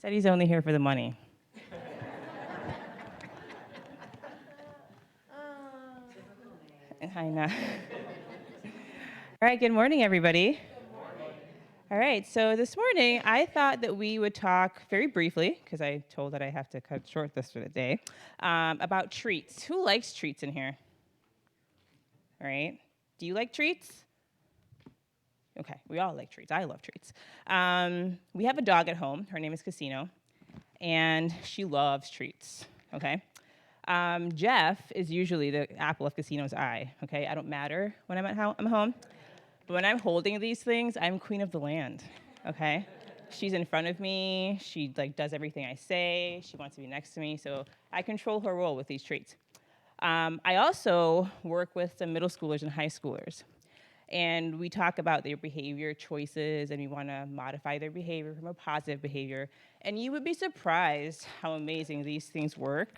Said he's only here for the money. I know. All right, good morning, everybody. All right, so this morning I thought that we would talk very briefly, because I told that I have to cut short this for the day, about treats. Who likes treats in here? All right. Do you like treats? Okay, we all like treats. I love treats. We have a dog at home. Her name is Casino, and she loves treats, okay? Jeff is usually the apple of Casino's eye, okay? I don't matter when I'm home. But when I'm holding these things, I'm queen of the land, okay? She's in front of me. She does everything I say. She wants to be next to me, so I control her role with these treats. I also work with some middle schoolers and high schoolers, and we talk about their behavior choices, and we want to modify their behavior from a positive behavior. And you would be surprised how amazing these things work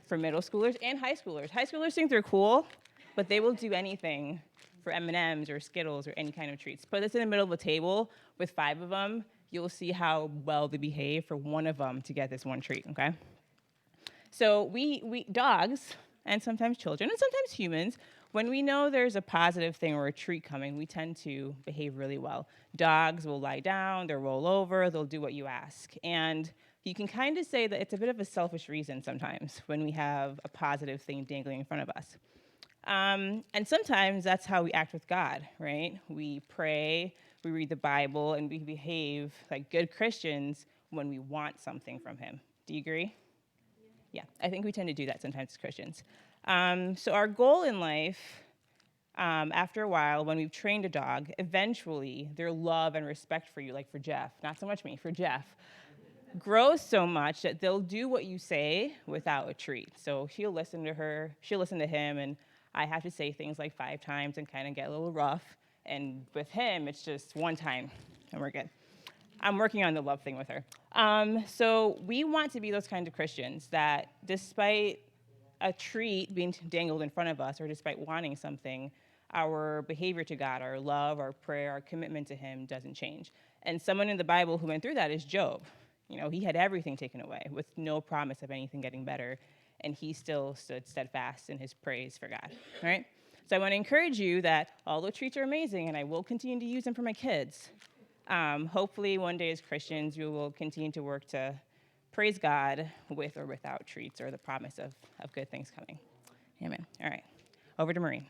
for middle schoolers and high schoolers. High schoolers think they're cool, but they will do anything for M&Ms or Skittles or any kind of treats. Put this in the middle of a table with 5 of them, you'll see how well they behave for one of them to get this one treat, okay? So we dogs, and sometimes children, and sometimes humans, when we know there's a positive thing or a treat coming, we tend to behave really well. Dogs will lie down, they'll roll over, they'll do what you ask. And you can kind of say that it's a bit of a selfish reason sometimes when we have a positive thing dangling in front of us. And sometimes that's how we act with God, right? We pray, we read the Bible, and we behave like good Christians when we want something from Him. Do you agree? Yeah, I think we tend to do that sometimes as Christians. So our goal in life, after a while, when we've trained a dog, eventually their love and respect for you, like for Jeff, not so much me, for Jeff, grows so much that they'll do what you say without a treat. So she'll listen to her, she'll listen to him, and I have to say things like 5 times and kind of get a little rough. And with him, it's just 1 time, and we're good. I'm working on the love thing with her. So we want to be those kinds of Christians that despite a treat being dangled in front of us, or despite wanting something, our behavior to God, our love, our prayer, our commitment to Him doesn't change. And someone in the Bible who went through that is Job. You know, he had everything taken away with no promise of anything getting better, and he still stood steadfast in his praise for God, right? So I want to encourage you that although treats are amazing, and I will continue to use them for my kids, hopefully one day as Christians, we will continue to work to praise God with or without treats or the promise of good things coming. Amen. All right. Over to Marie.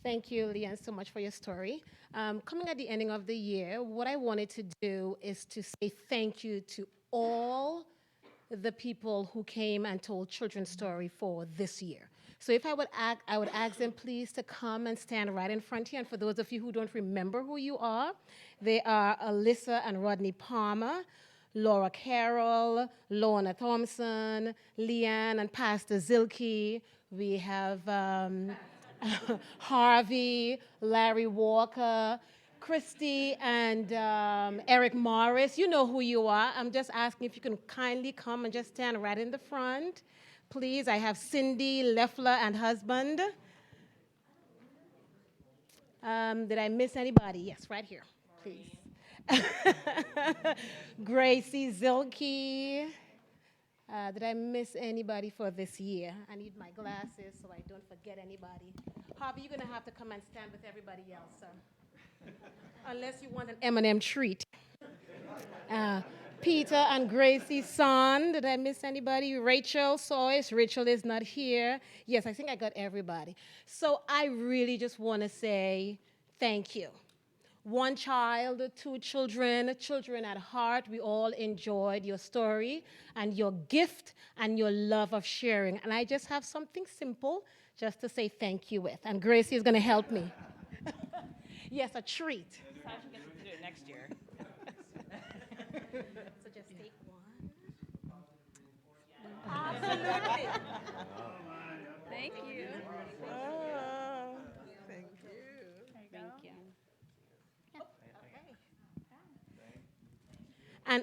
Thank you, Leanne, so much for your story. Coming at the ending of the year, what I wanted to do is to say thank you to all the people who came and told children's story for this year. So if I would ask them please to come and stand right in front here. And for those of you who don't remember who you are, they are Alyssa and Rodney Palmer, Laura Carroll, Lorna Thompson, Leanne and Pastor Zilke. We have Harvey, Larry Walker, Christy, and Eric Morris. You know who you are. I'm just asking if you can kindly come and just stand right in the front. Please, I have Cindy, Leffler, and husband. Did I miss anybody? Yes, right here, please. Gracie, Zilke. Did I miss anybody for this year? I need my glasses so I don't forget anybody. Harvey, you're going to have to come and stand with everybody else, sir. Unless you want an M&M treat. Peter and Gracie's son. Did I miss anybody? Rachel Sois. Rachel is not here. Yes, I think I got everybody. So I really just want to say thank you. 1 child, 2 children, children at heart. We all enjoyed your story and your gift and your love of sharing. And I just have something simple just to say thank you with. And Gracie is going to help me. Yes, a treat. How she gets to do it next year. So just take 1. Absolutely. Thank you. Oh, Thank you. Thank you.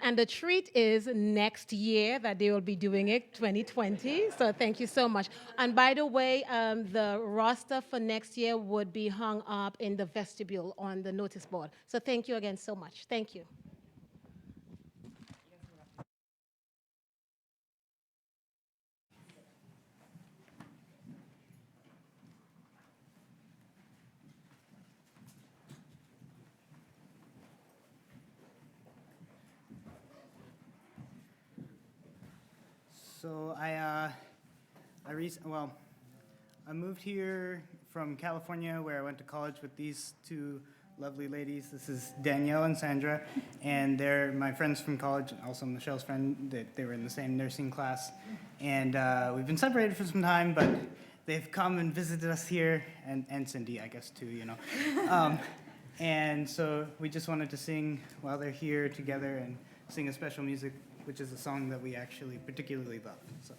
And the treat is next year that they will be doing it, 2020. So thank you so much. And by the way, the roster for next year would be hung up in the vestibule on the notice board. So thank you again so much. Thank you. So I moved here from California, where I went to college with these two lovely ladies. This is Danielle and Sandra, and they're my friends from college, and also Michelle's friend. They were in the same nursing class, and we've been separated for some time, but they've come and visited us here, and Cindy, I guess, too, you know. And so we just wanted to sing while they're here together and sing a special music, which is a song that we actually particularly love. So.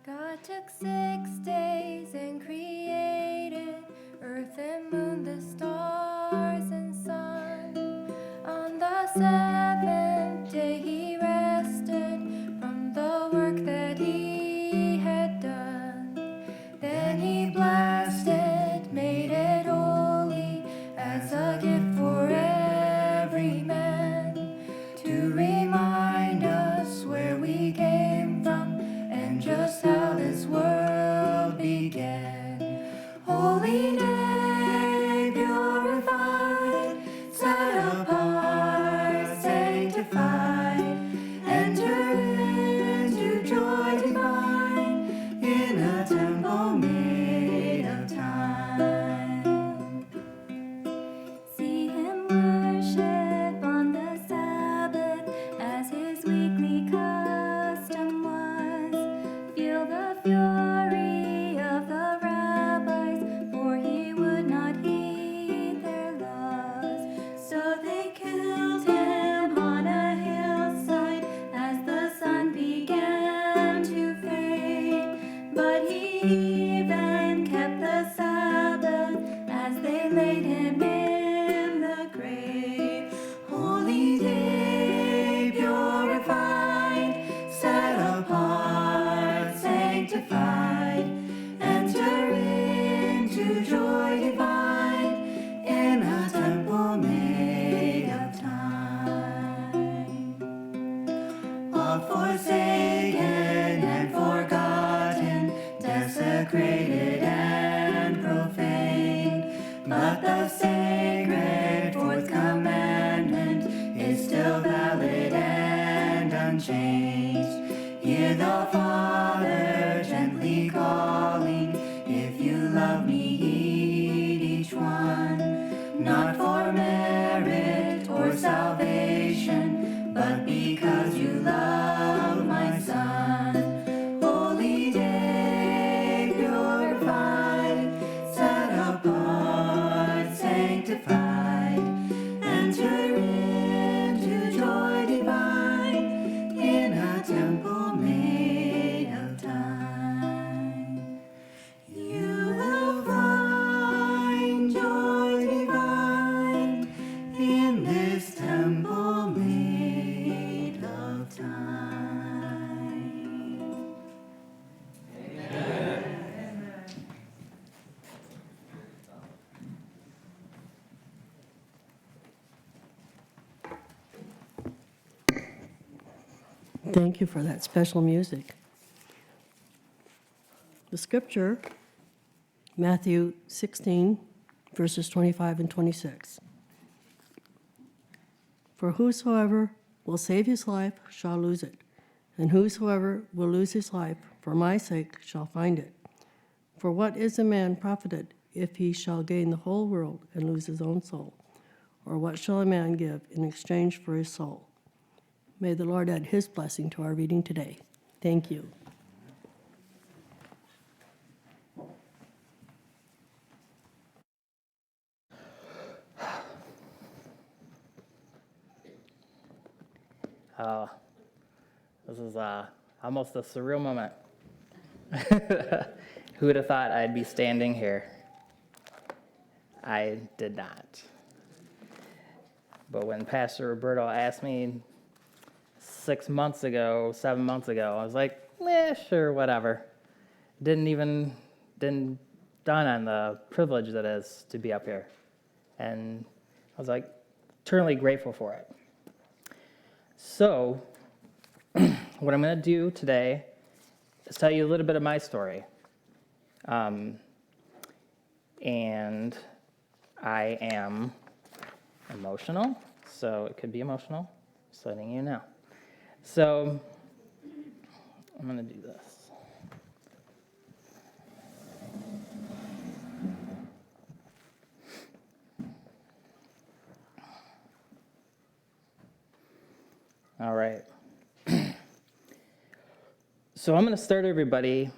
God took 6 days and created earth and moon, the stars and sun. On the 7th day he rested from the work that he had done. Then he blessed it, made it holy as a gift for every man, to remind us where we came from and just how this world began. Holy day, purified, set apart, sanctified, enter into joy divine in a temple made of time. See him worship on the Sabbath as his weekly custom was. Feel the fury of the rabbis, for he would not heed their laws. So they killed him on a hillside as the sun began to fade. But he even kept the Sabbath as they laid him in the grave. Holy day, purified, set apart, sanctified, enter into joy divine in a temple made of time. All forsaken and forgotten, desecrated and profane, but the sacred fourth commandment is still valid and unchanged. Hear the Father gently calling, if you love me, heed each one, not for merit or salvation, but because you love my Son. Holy day, purified, set apart, sanctified, enter into joy divine in a temple made of time. You will find joy divine in this temple made of time. Thank you for that special music. The scripture, Matthew 16, verses 25 and 26. For whosoever will save his life shall lose it, and whosoever will lose his life for my sake shall find it. For what is a man profited if he shall gain the whole world and lose his own soul? Or what shall a man give in exchange for his soul? May the Lord add his blessing to our reading today. Thank you. This is almost a surreal moment. Who would have thought I'd be standing here? I did not. But when Pastor Roberto asked me 7 months ago, I was like, sure, whatever. Didn't dawn on the privilege that is to be up here. And I was like, eternally grateful for it. So, what I'm going to do today Let's tell you a little bit of my story. And I am emotional, so it could be emotional. Just letting you know. So I'm going to do this. All right. So I'm going to start everybody.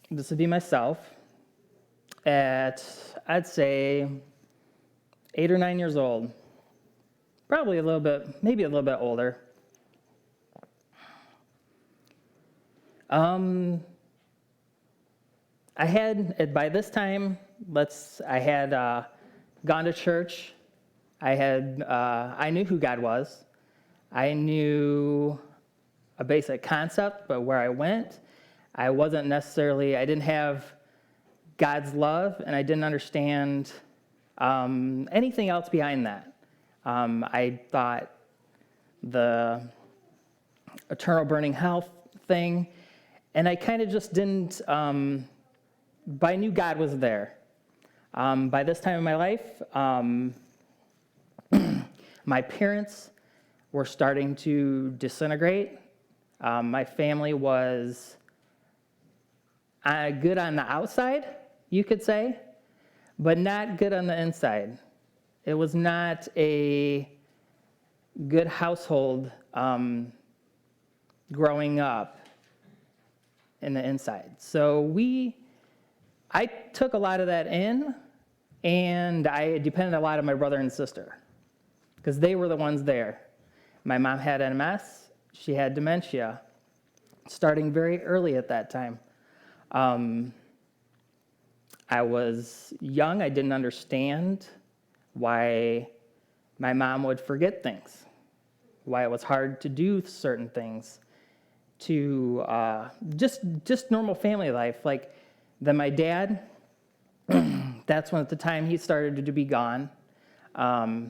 This would be myself at, I'd say, 8 or 9 years old. Probably a little bit, maybe a little bit older. I had, by this time, I had gone to church. I knew who God was. I knew a basic concept, but where I went, I didn't have God's love, and I didn't understand anything else behind that. I thought the eternal burning hell thing, and I kind of just didn't, but I knew God was there. By this time in my life, my parents were starting to disintegrate. My family was good on the outside, you could say, but not good on the inside. It was not a good household growing up in the inside. So I took a lot of that in, and I depended a lot on my brother and sister because they were the ones there. My mom had MS. She had dementia, starting very early at that time. I was young. I didn't understand why my mom would forget things, why it was hard to do certain things, to just normal family life. Like, then my dad, that's when at the time he started to be gone.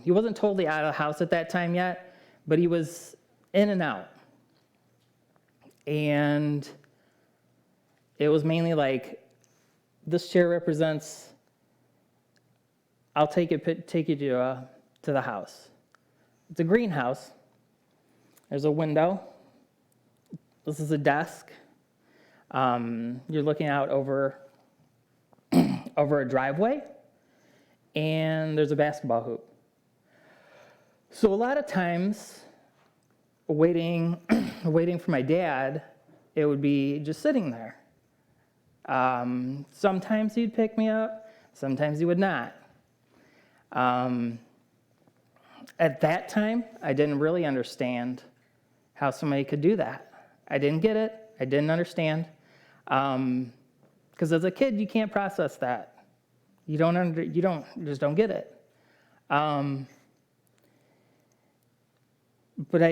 He wasn't totally out of the house at that time yet, but he was in and out. And it was mainly like, this chair represents, I'll take you to the house. It's a greenhouse. There's a window. This is a desk. You're looking out over a driveway, and there's a basketball hoop. So a lot of times, waiting for my dad, it would be just sitting there. Sometimes he'd pick me up, sometimes he would not. At that time, I didn't really understand how somebody could do that. I didn't get it. I didn't understand. Because as a kid, you can't process that. You just don't get it. But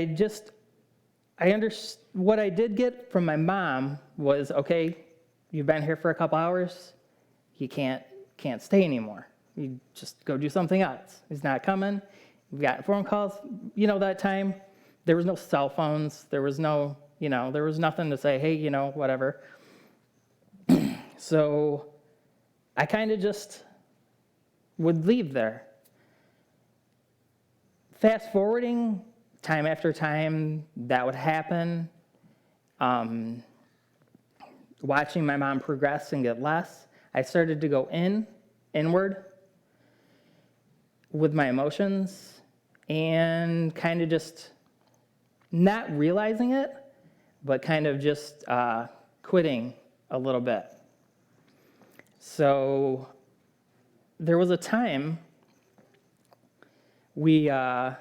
what I did get from my mom was, okay, you've been here for a couple hours, you can't stay anymore. You just go do something else. He's not coming. We've got phone calls. That time, there was no cell phones. There was no, there was nothing to say, hey, whatever. So I kind of just would leave there. Fast forwarding, time after time, that would happen. Watching my mom progress and get less, I started to go inward with my emotions and kind of just not realizing it, but kind of just quitting a little bit. So there was a time we had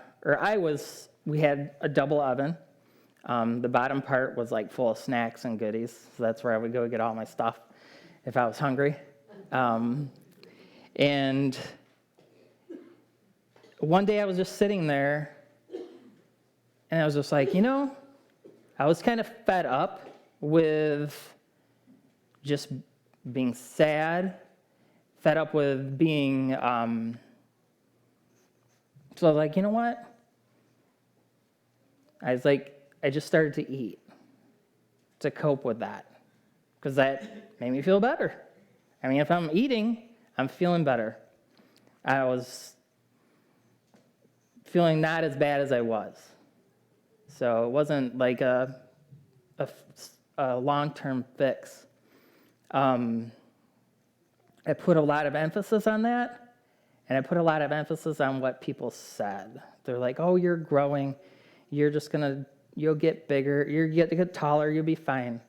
a double oven. The bottom part was like full of snacks and goodies, so that's where I would go get all my stuff if I was hungry. And one day I was just sitting there, and I was just like, I was kind of fed up with just being sad, fed up with being, so I was like, you know what? I just started to eat. to cope with that, because that made me feel better. I mean, if I'm eating, I'm feeling better. I was feeling not as bad as I was. So it wasn't like a long-term fix. I put a lot of emphasis on that, and I put a lot of emphasis on what people said. They're like, oh, you're growing. You'll get bigger. You'll get taller. You'll be fine.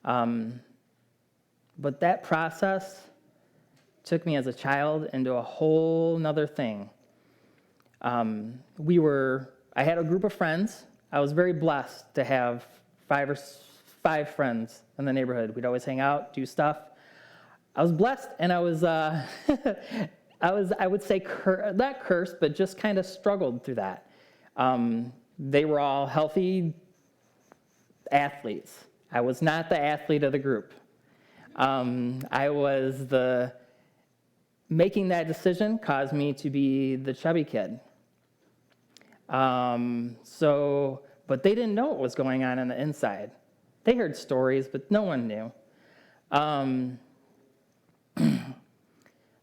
But that process took me as a child into a whole nother thing. I had a group of friends. I was very blessed to have five friends in the neighborhood. We'd always hang out, do stuff. I was blessed, and I was, I would say, not cursed, but just kind of struggled through that. They were all healthy athletes. I was not the athlete of the group. Making that decision caused me to be the chubby kid. But they didn't know what was going on the inside. They heard stories, but no one knew.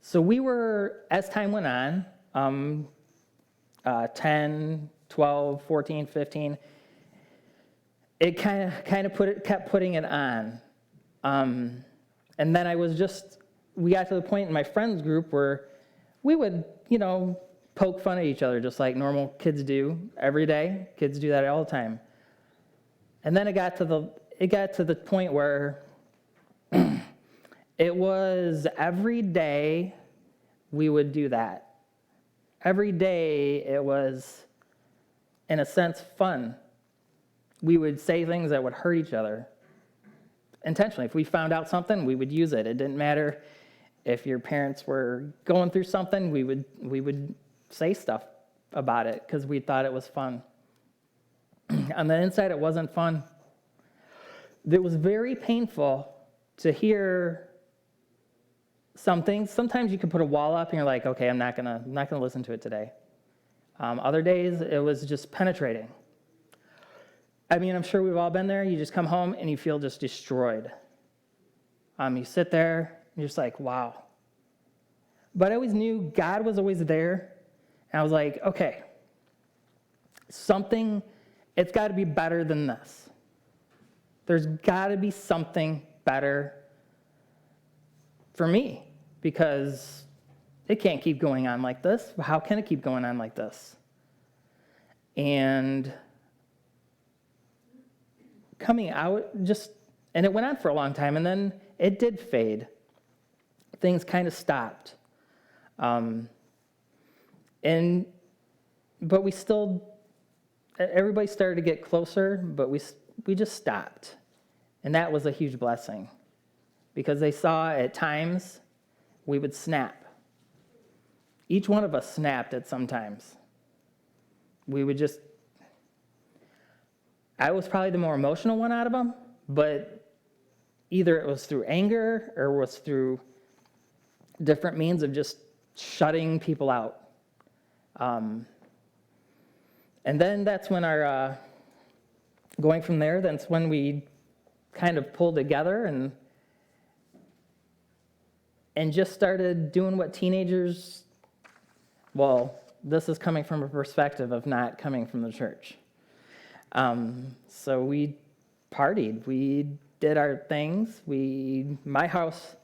So we were, as time went on, 10, 12, 14, 15, it kept putting it on. And then we got to the point in my friends group where we would, poke fun at each other just like normal kids do every day. Kids do that all the time. And then it got to the point where it was every day we would do that. Every day it was, in a sense, fun. We would say things that would hurt each other intentionally. If we found out something, we would use it. It didn't matter if your parents were going through something, we would say stuff about it because we thought it was fun. On the inside, it wasn't fun. It was very painful to hear some things. Sometimes you could put a wall up and you're like, okay, I'm not gonna listen to it today. Other days, it was just penetrating. I mean, I'm sure we've all been there. You just come home and you feel just destroyed. You sit there and you're just like, wow. But I always knew God was always there. And I was like, okay, it's got to be better than this. There's got to be something better for me because it can't keep going on like this. How can it keep going on like this? And coming out and it went on for a long time, and then it did fade. Things kind of stopped. But we still, everybody started to get closer, but we just stopped. And that was a huge blessing because they saw at times we would snap. Each one of us snapped at some times. I was probably the more emotional one out of them, but either it was through anger or was through different means of just shutting people out. And then that's when going from there, that's when we kind of pulled together and just started doing what teenagers, this is coming from a perspective of not coming from the church. So we partied, we did our things, my house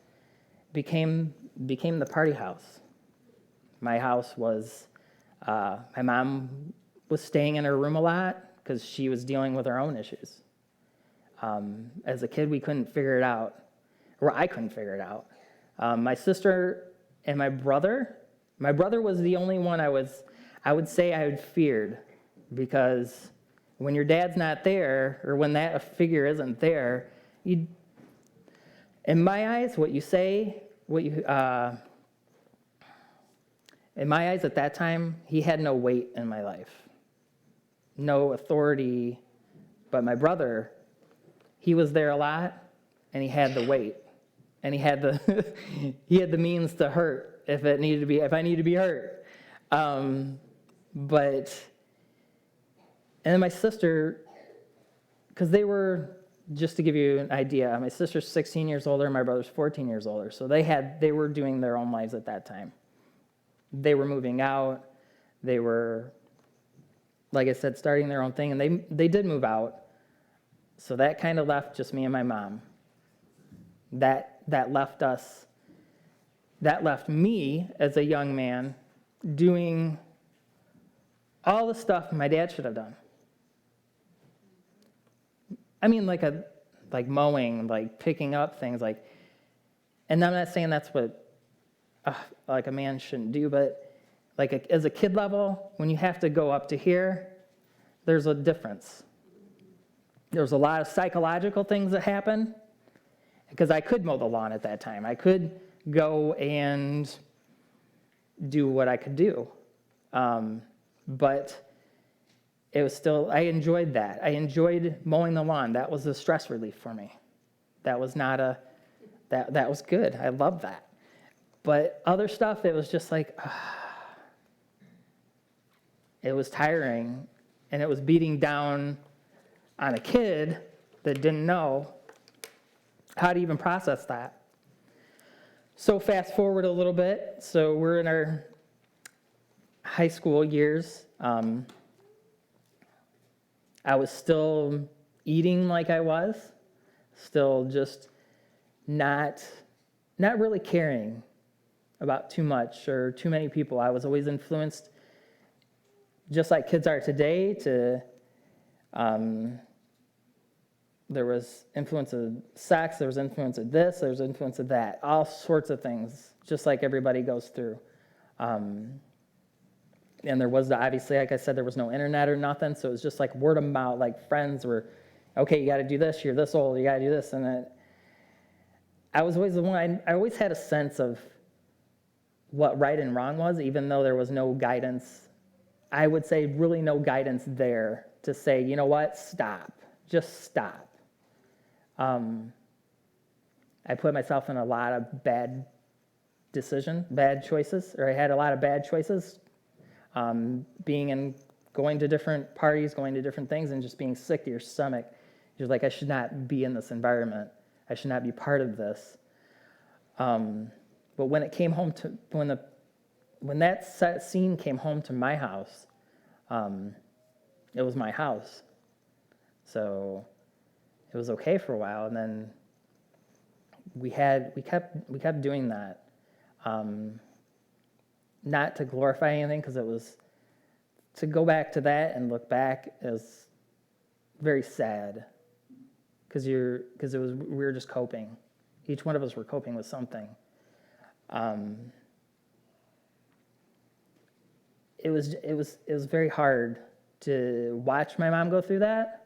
became the party house. My house was, my mom was staying in her room a lot because she was dealing with her own issues. As a kid, we couldn't figure it out, or I couldn't figure it out. My sister and my brother was the only one I would say I had feared, because when your dad's not there, or when that figure isn't there, in my eyes, in my eyes at that time, he had no weight in my life, no authority. But my brother, he was there a lot, and he had the weight, and he had the means to hurt if I needed to be hurt. And then my sister, because they were just to give you an idea, my sister's 16 years older, my brother's 14 years older. So they were doing their own lives at that time. They were moving out. They were, like I said, starting their own thing, and they did move out. So that kind of left just me and my mom. That left me as a young man doing all the stuff my dad should have done. I mean, like mowing, like picking up things, and I'm not saying that's what like a man shouldn't do, but as a kid level, when you have to go up to here, there's a difference. There's a lot of psychological things that happen, because I could mow the lawn at that time. I could go and do what I could do. But it was still, I enjoyed that. I enjoyed mowing the lawn. That was a stress relief for me. That was not that was good. I loved that. But other stuff, it was just like, it was tiring, and it was beating down on a kid that didn't know how to even process that. So fast forward a little bit. So we're in our high school years. I was still eating like I was, still just not really caring about too much or too many people. I was always influenced, just like kids are today, to there was influence of sex, there was influence of this, there was influence of that, all sorts of things, just like everybody goes through. And there was, obviously, like I said, there was no internet or nothing, so it was just like word of mouth, like friends were, okay, you got to do this, you're this old, you got to do this. And I was always the one, I always had a sense of what right and wrong was, even though there was no guidance. I would say really no guidance there to say, you know what, stop, just stop. I put myself in a lot of bad choices, or I had a lot of bad choices, going to different parties, going to different things, and just being sick to your stomach. You're like, I should not be in this environment. I should not be part of this. But when it came home to, when that scene came home to my house, it was my house. So it was okay for a while, and then we kept doing that. Not to glorify anything, because it was, to go back to that and look back is very sad, because we were just coping. Each one of us were coping with something. It was very hard to watch my mom go through that,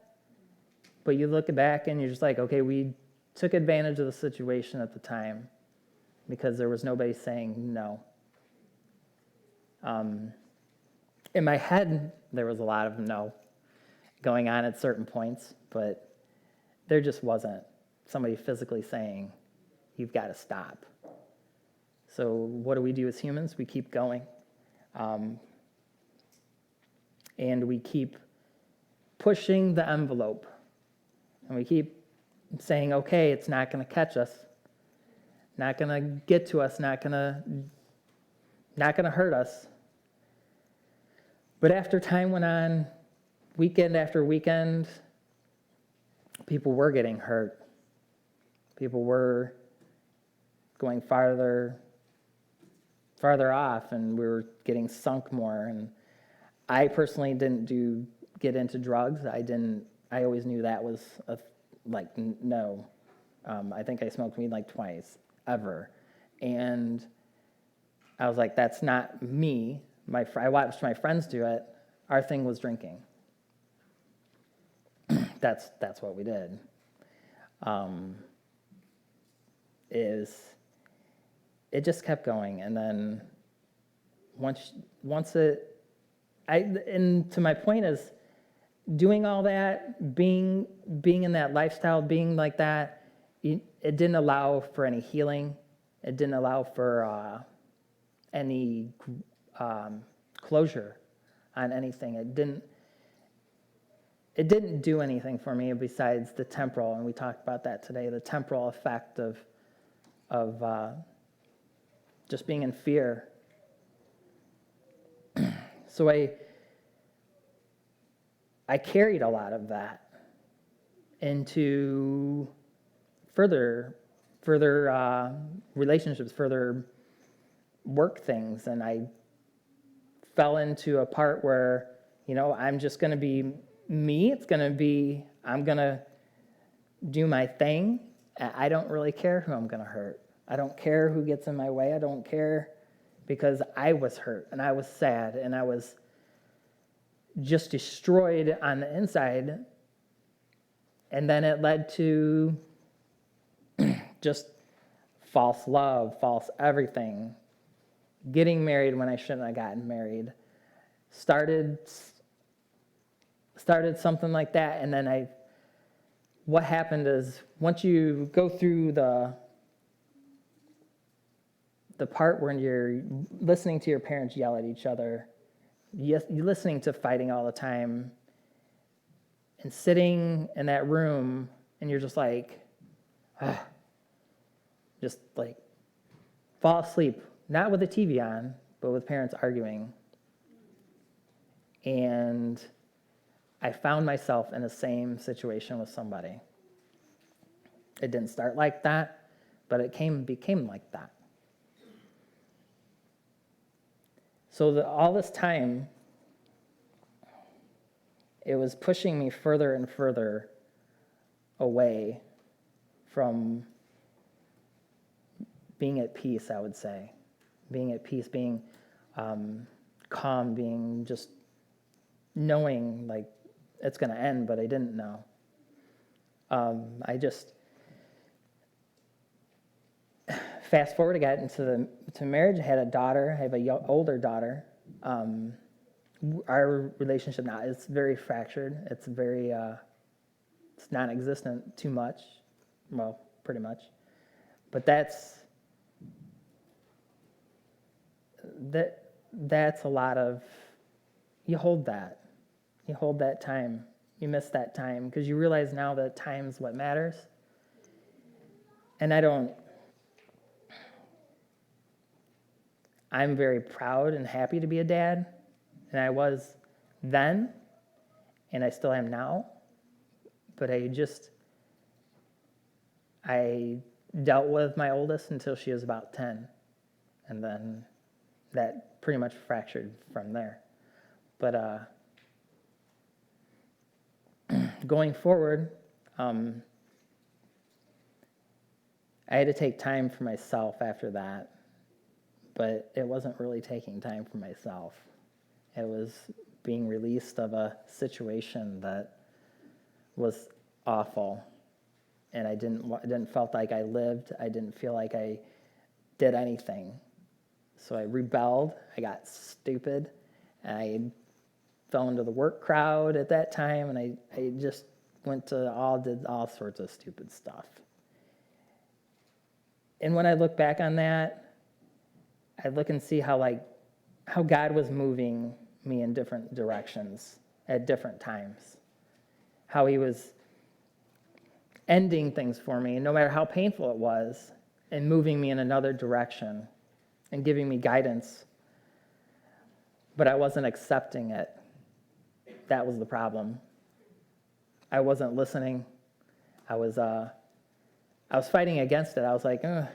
but you look back and you're just like, okay, we took advantage of the situation at the time, because there was nobody saying no. In my head, there was a lot of no going on at certain points, but there just wasn't somebody physically saying, you've got to stop. So what do we do as humans? We keep going. And we keep pushing the envelope. And we keep saying, okay, it's not going to catch us, not going to get to us, not going to hurt us. But after time went on, weekend after weekend, people were getting hurt. People were going farther off, and we were getting sunk more. And I personally didn't get into drugs. I always knew that was no. I think I smoked weed like twice, ever. And I was like, that's not me. I watched my friends do it. Our thing was drinking. That's what we did. It just kept going, and then and to my point is, doing all that, being in that lifestyle, being like that, it didn't allow for any healing. It didn't allow for any closure on anything. it didn't do anything for me besides the temporal, and we talked about that today, the temporal effect of just being in fear. So I carried a lot of that into further relationships, further work things, and I fell into a part where, I'm just going to be me. It's going to be, I'm going to do my thing. I don't really care who I'm going to hurt. I don't care who gets in my way. I don't care, because I was hurt and I was sad and I was just destroyed on the inside. And then it led to just false love, false everything, getting married when I shouldn't have gotten married, started something like that. And then what happened is, once you go through the part when you're listening to your parents yell at each other, you're listening to fighting all the time, and sitting in that room, and you're just like, just like fall asleep, not with the TV on, but with parents arguing. And I found myself in the same situation with somebody. It didn't start like that, but it became like that. So all this time, it was pushing me further and further away from being at peace, I would say. Being at peace, being calm, being just knowing like it's going to end, but I didn't know. I just, fast forward, I got into marriage. I had a daughter. I have a older daughter. Our relationship now is very fractured. It's very, it's non-existent too much. Well, pretty much. But that's a lot of, you hold that time. You miss that time because you realize now that time's what matters. And I'm very proud and happy to be a dad, and I was then, and I still am now, but I dealt with my oldest until she was about 10, and then that pretty much fractured from there. But going forward, I had to take time for myself after that, but it wasn't really taking time for myself. It was being released of a situation that was awful, and I didn't felt like I lived. I didn't feel like I did anything. So I rebelled. I got stupid. I fell into the work crowd at that time, and I just did all sorts of stupid stuff. And when I look back on that, I look and see how God was moving me in different directions at different times. How he was ending things for me, and no matter how painful it was, and moving me in another direction and giving me guidance. But I wasn't accepting it. That was the problem. I wasn't listening. I was fighting against it. I was like, and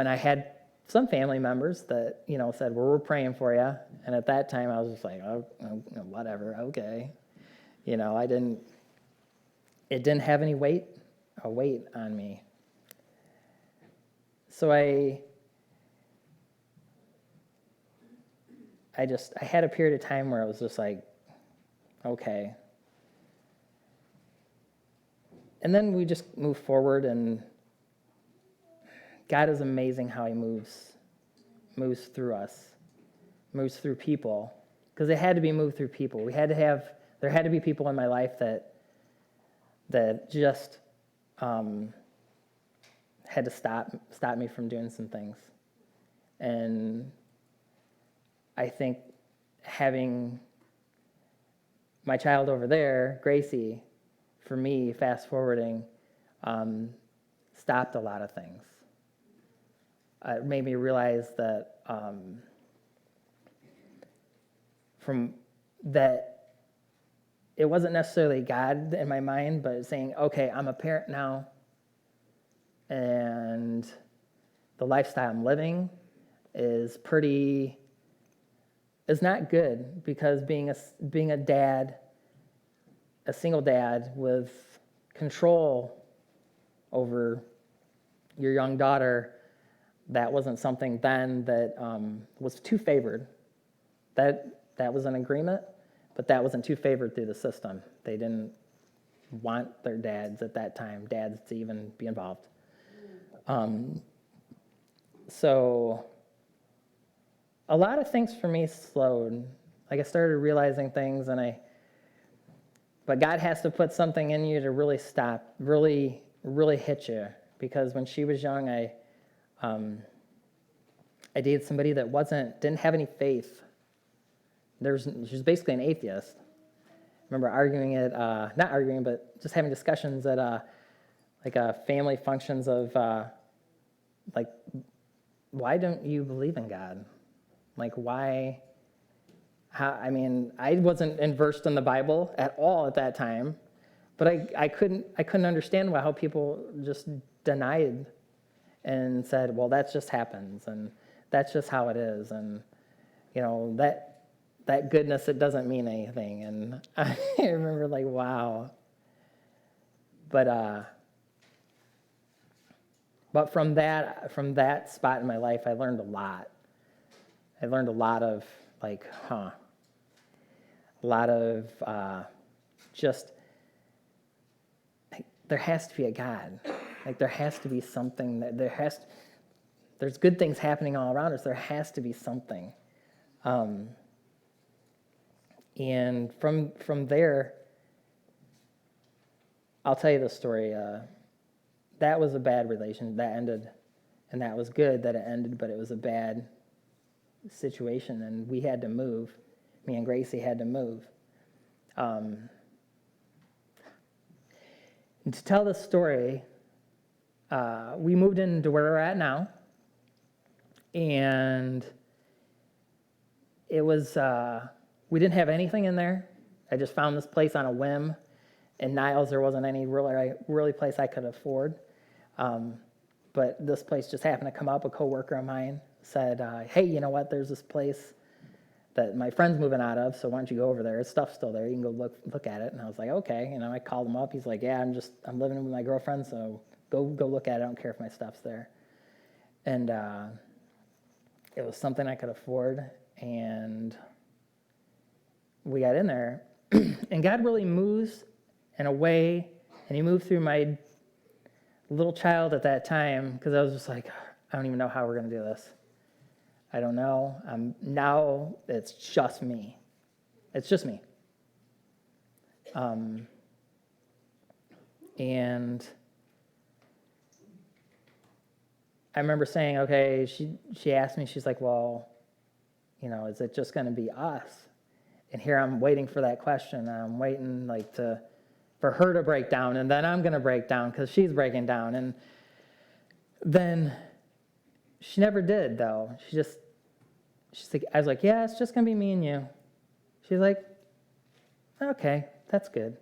I had some family members that, said, well, we're praying for you. And at that time, I was just like, oh, whatever, okay. It didn't have any weight on me. So I had a period of time where I was just like, okay. And then we just moved forward, and God is amazing how he moves through us, moves through people, because it had to be moved through people. There had to be people in my life that just had to stop me from doing some things. And I think having my child over there, Gracie, for me, fast forwarding, stopped a lot of things. It made me realize that from that it wasn't necessarily God in my mind, but saying, okay, I'm a parent now, and the lifestyle I'm living is not good, because being a dad, a single dad with control over your young daughter, that wasn't something then that was too favored. That was an agreement, but that wasn't too favored through the system. They didn't want their dads at that time, dads to even be involved. So a lot of things for me slowed. Like, I started realizing things, but God has to put something in you to really stop, really, really hit you. Because when she was young, I dated somebody that didn't have any faith. She was basically an atheist. I remember not arguing, but just having discussions at family functions of why don't you believe in God? Like, why? I mean, I wasn't versed in the Bible at all at that time, but I couldn't understand how people just denied and said, well, that just happens, and that's just how it is, and that goodness, it doesn't mean anything. And I remember, like, wow. But from that spot in my life, I learned a lot. I learned a lot of just, like, there has to be a God. Like, there has to be something there's good things happening all around us. There has to be something. And from there, I'll tell you the story. That was a bad relation. That ended, and that was good that it ended, but it was a bad situation, and we had to move. Me and Gracie had to move. And to tell the story, we moved into where we're at now, and it was, we didn't have anything in there. I just found this place on a whim. In Niles, there wasn't any really place I could afford. But this place just happened to come up. A coworker of mine said, hey, you know what? There's this place that my friend's moving out of, so why don't you go over there? His stuff's still there. You can go look at it. And I was like, okay. I called him up. He's like, yeah, I'm living with my girlfriend, so go look at it. I don't care if my stuff's there. And it was something I could afford, and we got in there. And God really moves in a way, and he moved through my little child at that time, because I was just like, I don't even know how we're going to do this. I don't know. Now it's just me. It's just me. And I remember saying, okay, she asked me, she's like, well, is it just going to be us? And here I'm waiting for that question, and I'm waiting for her to break down, and then I'm going to break down because she's breaking down. And then she never did, though. She's like, I was like, yeah, it's just going to be me and you. She's like, okay, that's good.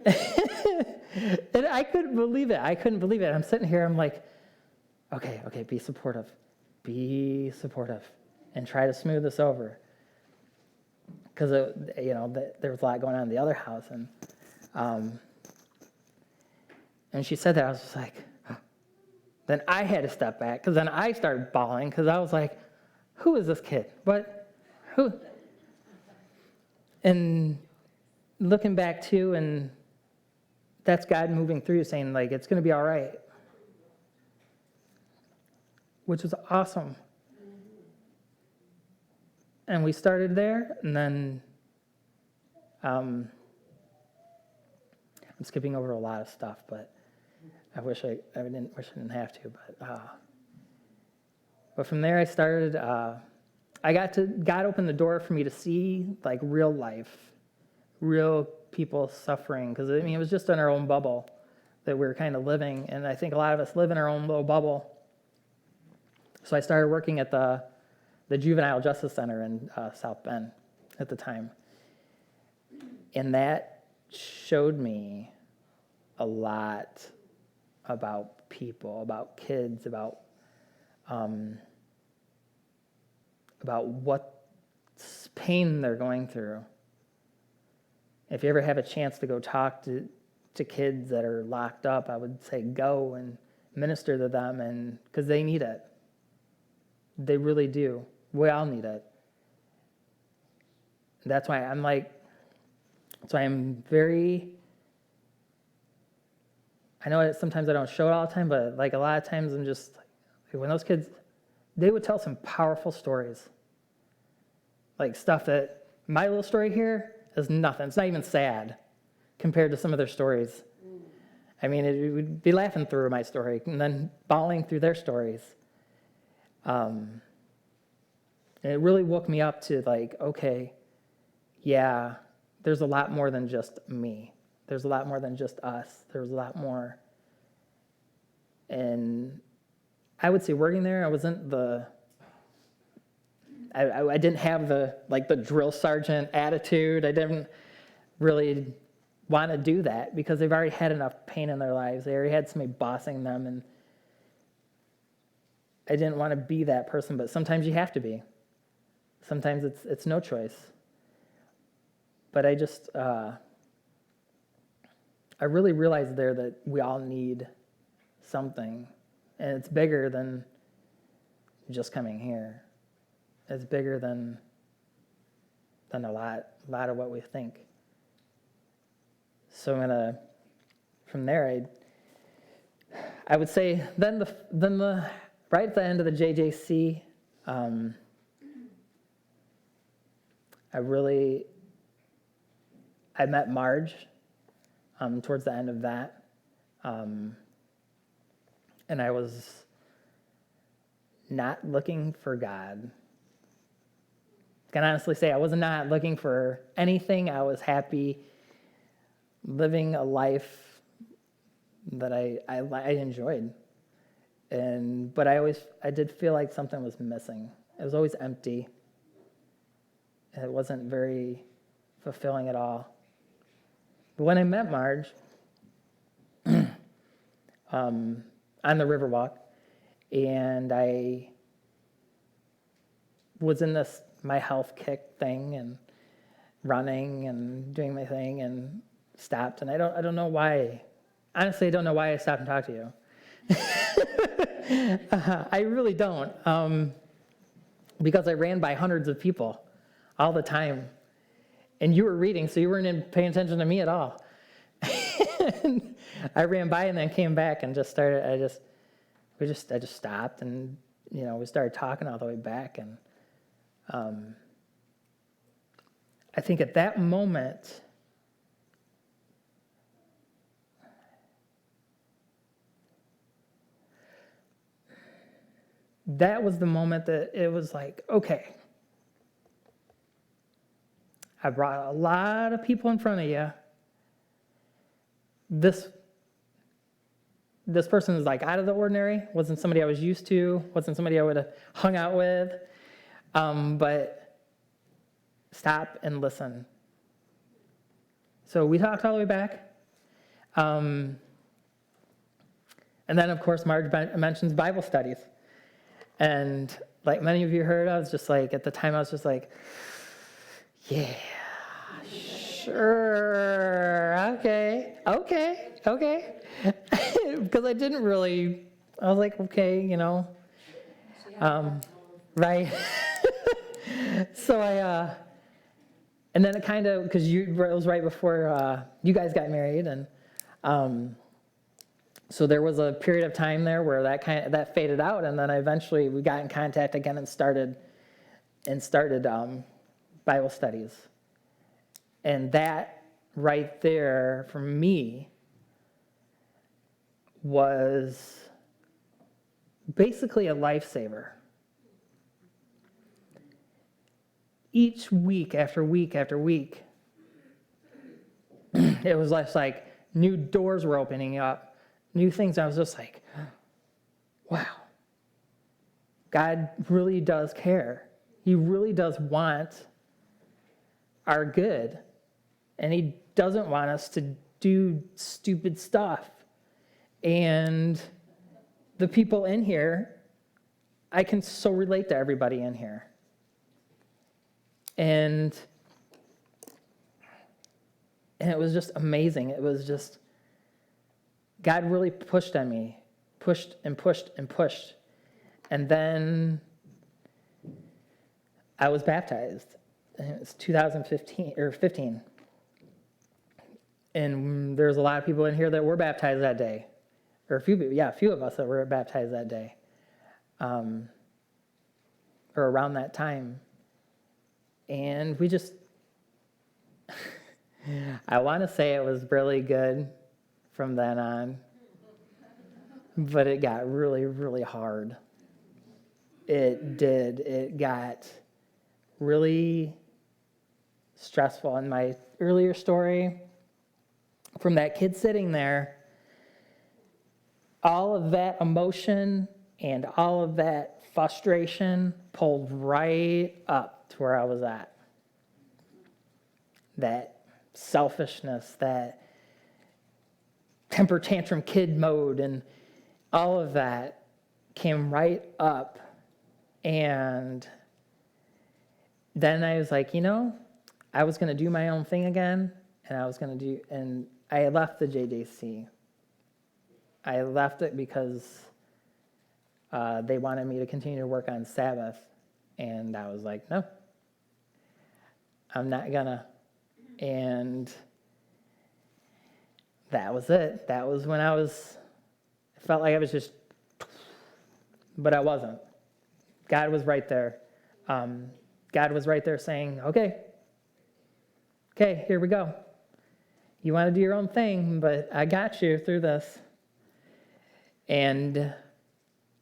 And I couldn't believe it. I'm sitting here, I'm like, okay, be supportive, and try to smooth this over. Because there was a lot going on in the other house, and she said that, I was just like, huh. Then I had to step back, because then I started bawling, because I was like, who is this kid? What? Who? And looking back too, and that's God moving through, saying, like, it's going to be all right, which was awesome. And we started there, and then I'm skipping over a lot of stuff, but I didn't have to. But from there, I started God opened the door for me to see like real life, real people suffering. Because I mean, it was just in our own bubble that we were kind of living. And I think a lot of us live in our own little bubble. So I started working at the Juvenile Justice Center in South Bend at the time. And that showed me a lot about people, about kids, about what pain they're going through. If you ever have a chance to go talk to kids that are locked up, I would say go and minister to them, and because they need it. They really do. We all need it. That's why I'm very, I know sometimes I don't show it all the time, but like a lot of times I'm just, when those kids, they would tell some powerful stories. Like stuff that, my little story here is nothing. It's not even sad compared to some of their stories. I mean, it would be laughing through my story and then bawling through their stories. And it really woke me up to like, okay, yeah, there's a lot more than just me. There's a lot more than just us. There's a lot more. And I would say working there, I wasn't I didn't have the drill sergeant attitude. I didn't really want to do that because they've already had enough pain in their lives. They already had somebody bossing them, and I didn't want to be that person, but sometimes you have to be. Sometimes it's no choice. But I just, I really realized there that we all need something, and it's bigger than just coming here. It's bigger than a lot of what we think. So from there, I would say then the right at the end of the JJC, I met Marge towards the end of that, and I was not looking for God. I can honestly say I was not looking for anything. I was happy living a life that I enjoyed, but I did feel like something was missing. It was always empty. It wasn't very fulfilling at all. But when I met Marge on the Riverwalk, and I was in my health kick thing and running and doing my thing and stopped, and I don't know why. Honestly, I don't know why I stopped and talked to you. I really don't, because I ran by hundreds of people all the time, and you were reading, so you weren't paying attention to me at all. I ran by and then came back and just started. I just stopped, and we started talking all the way back, and I think at that moment, that was the moment that it was like, okay, I brought a lot of people in front of you. This person is like out of the ordinary, wasn't somebody I was used to, wasn't somebody I would have hung out with, but stop and listen. So we talked all the way back. And then, of course, Marge mentions Bible studies. And like many of you heard, I was just like, at the time, I was just like, yeah, sure, okay. Because I didn't really, I was like, okay, right. So and then it kind of, because it was right before you guys got married, and so there was a period of time there where that faded out, and then eventually we got in contact again and started Bible studies. And that right there for me was basically a lifesaver. each week after week after week, it was just like new doors were opening up, new things. I was just like, wow, God really does care. He really does want our good. And he doesn't want us to do stupid stuff. And the people in here, I can so relate to everybody in here. And it was just amazing. It was just, God really pushed on me, pushed and pushed and pushed. And then I was baptized. It was 2015 or 15. And there's a lot of people in here that were baptized that day. Or a few of us that were baptized that day. Or around that time. And we just, I want to say it was really good from then on. But it got really, really hard. It did. It got really stressful. In my earlier story, from that kid sitting there, all of that emotion and all of that frustration pulled right up to where I was at. That selfishness, that temper tantrum kid mode, and all of that came right up. And then I was like, I was going to do my own thing again, and I left the JJC. I left it because they wanted me to continue to work on Sabbath. And I was like, no, I'm not gonna. And that was it. That was when I felt like I was just, but I wasn't. God was right there. God was right there saying, okay, here we go. You want to do your own thing, but I got you through this. And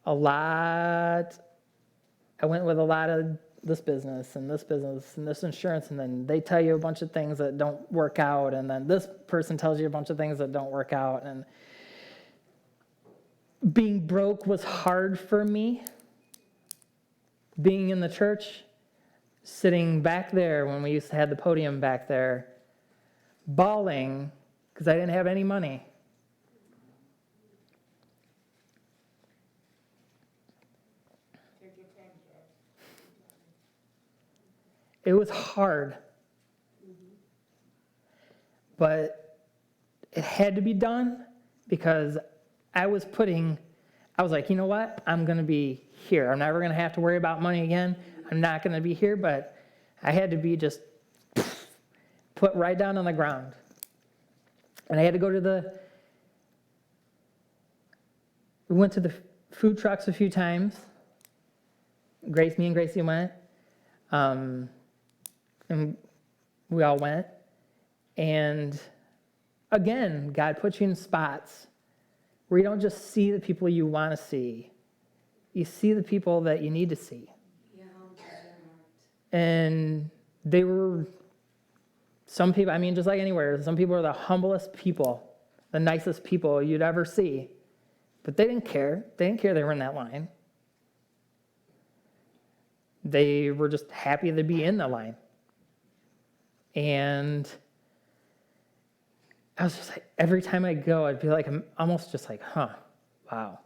I went with a lot of this business and this insurance, and then they tell you a bunch of things that don't work out, and then this person tells you a bunch of things that don't work out. And being broke was hard for me. Being in the church, sitting back there when we used to have the podium back there, bawling because I didn't have any money. It was hard. But it had to be done because I was like, you know what? I'm going to be here. I'm never going to have to worry about money again. I'm not going to be here, but I had to be just put right down on the ground. And I had to go to we went to the food trucks a few times. Me and Gracie went. And we all went. And again, God puts you in spots where you don't just see the people you want to see. You see the people that you need to see. Yeah. And they were, some people, just like anywhere, some people are the humblest people, the nicest people you'd ever see. But they didn't care. They didn't care they were in that line. They were just happy to be in the line. And I was just like, every time I go, I'd be like, I'm almost just like, wow.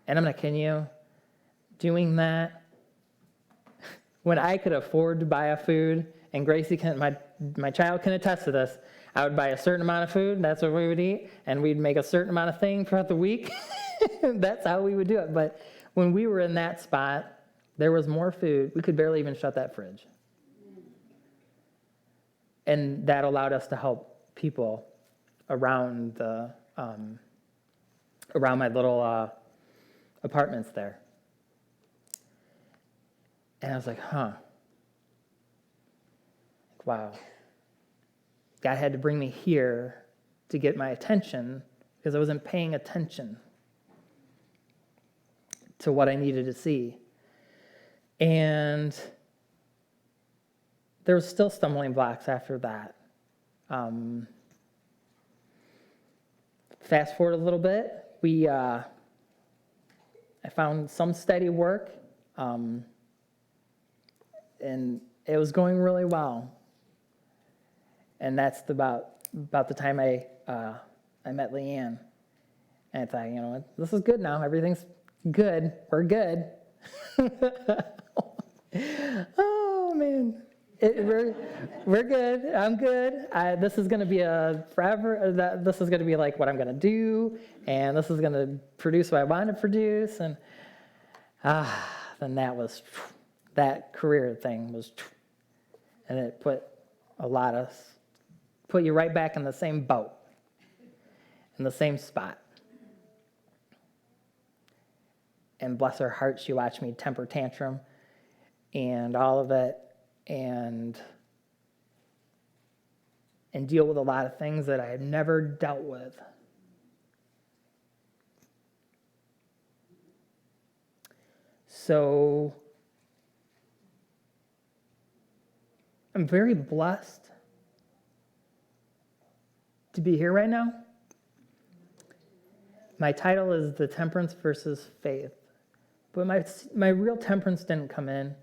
And I'm not kidding you, doing that, when I could afford to buy a food, and Gracie my child can attest to this, I would buy a certain amount of food, that's what we would eat, and we'd make a certain amount of thing throughout the week. That's how we would do it. But when we were in that spot, there was more food. We could barely even shut that fridge. And that allowed us to help people around around my little apartments there. And I was like, wow. God had to bring me here to get my attention because I wasn't paying attention to what I needed to see. And there was still stumbling blocks after that. Fast forward a little bit, I found some steady work, and it was going really well. And that's about the time I met Leanne. And I thought, you know what, this is good now. Everything's good. We're good. Oh, man. We're good. I'm good. This is going to be forever. This is going to be like what I'm going to do. And this is going to produce what I want to produce. And then that career thing was, and it put you right back in the same boat, in the same spot. And bless her heart, she watched me temper tantrum and all of it, and deal with a lot of things that I had never dealt with. So I'm very blessed to be here right now. My title is The Temperance versus Faith. But my real temperance didn't come in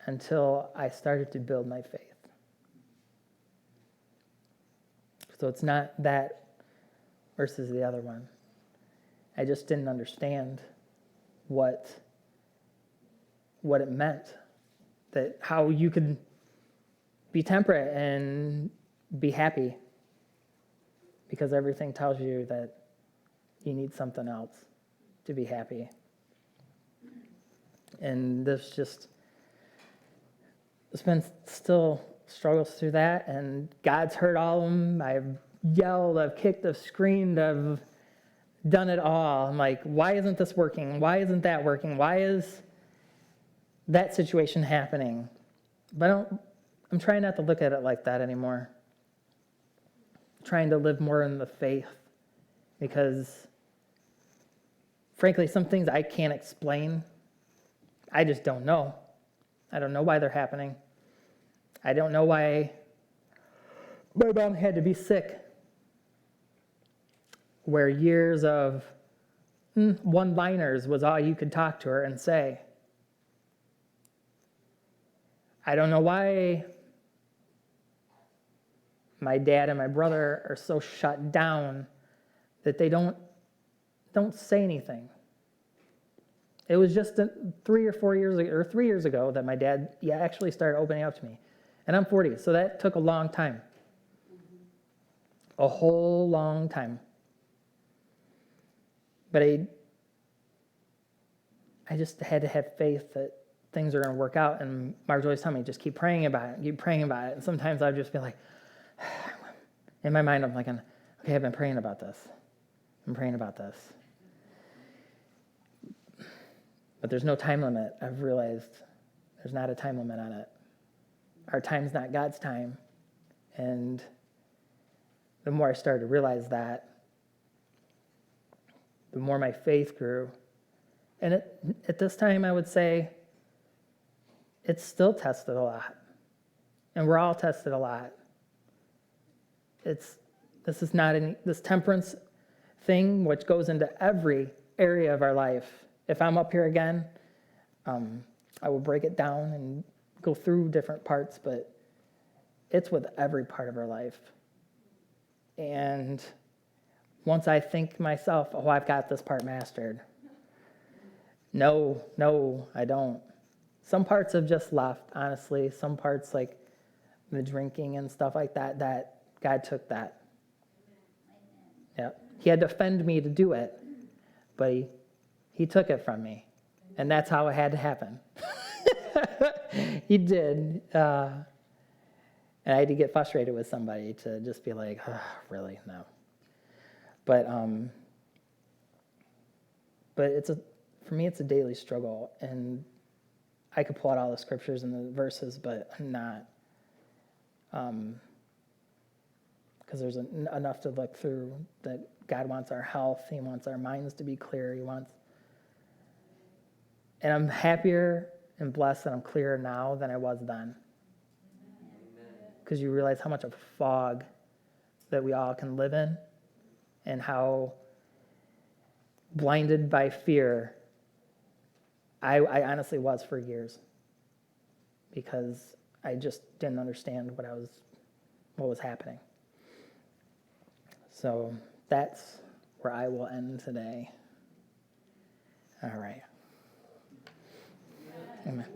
until I started to build my faith. So it's not that versus the other one. I just didn't understand what it meant, that how you could be temperate and be happy, because everything tells you that you need something else to be happy. And there's been still struggles through that, and God's heard all of them. I've yelled, I've kicked, I've screamed, I've done it all. I'm like, why isn't this working? Why isn't that working? Why is that situation happening? But I'm trying not to look at it like that anymore. I'm trying to live more in the faith, because frankly, some things I can't explain. I just don't know. I don't know why they're happening. I don't know why my mom had to be sick, where years of one-liners was all you could talk to her and say. I don't know why my dad and my brother are so shut down that they don't say anything. It was just 3 or 4 years ago, or 3 years ago, that my dad actually started opening up to me. And I'm 40, so that took a long time. A whole long time. But I just had to have faith that things are going to work out. And Marge always told me, just keep praying about it, keep praying about it. And sometimes I'd just be like, in my mind, I'm like, okay, I've been praying about this. I'm praying about this. But there's no time limit. I've realized there's not a time limit on it. Our time's not God's time. And the more I started to realize that, the more my faith grew. And at this time, I would say it's still tested a lot. And we're all tested a lot. This temperance thing, which goes into every area of our life. If I'm up here again, I will break it down and go through different parts, but it's with every part of our life. And once I think myself, oh, I've got this part mastered. No, I don't. Some parts have just left, honestly. Some parts, like the drinking and stuff like that God took that. Yeah. He had to offend me to do it, but he took it from me. And that's how it had to happen. He did. And I had to get frustrated with somebody to just be like, oh, really? No. But for me, it's a daily struggle. And I could pull out all the scriptures and the verses, but I'm not. Because there's enough to look through that God wants our health. He wants our minds to be clear. And I'm happier and blessed that I'm clearer now than I was then. because you realize how much of a fog that we all can live in, and how blinded by fear I honestly was for years, because I just didn't understand what was happening. So that's where I will end today. All right. Amen.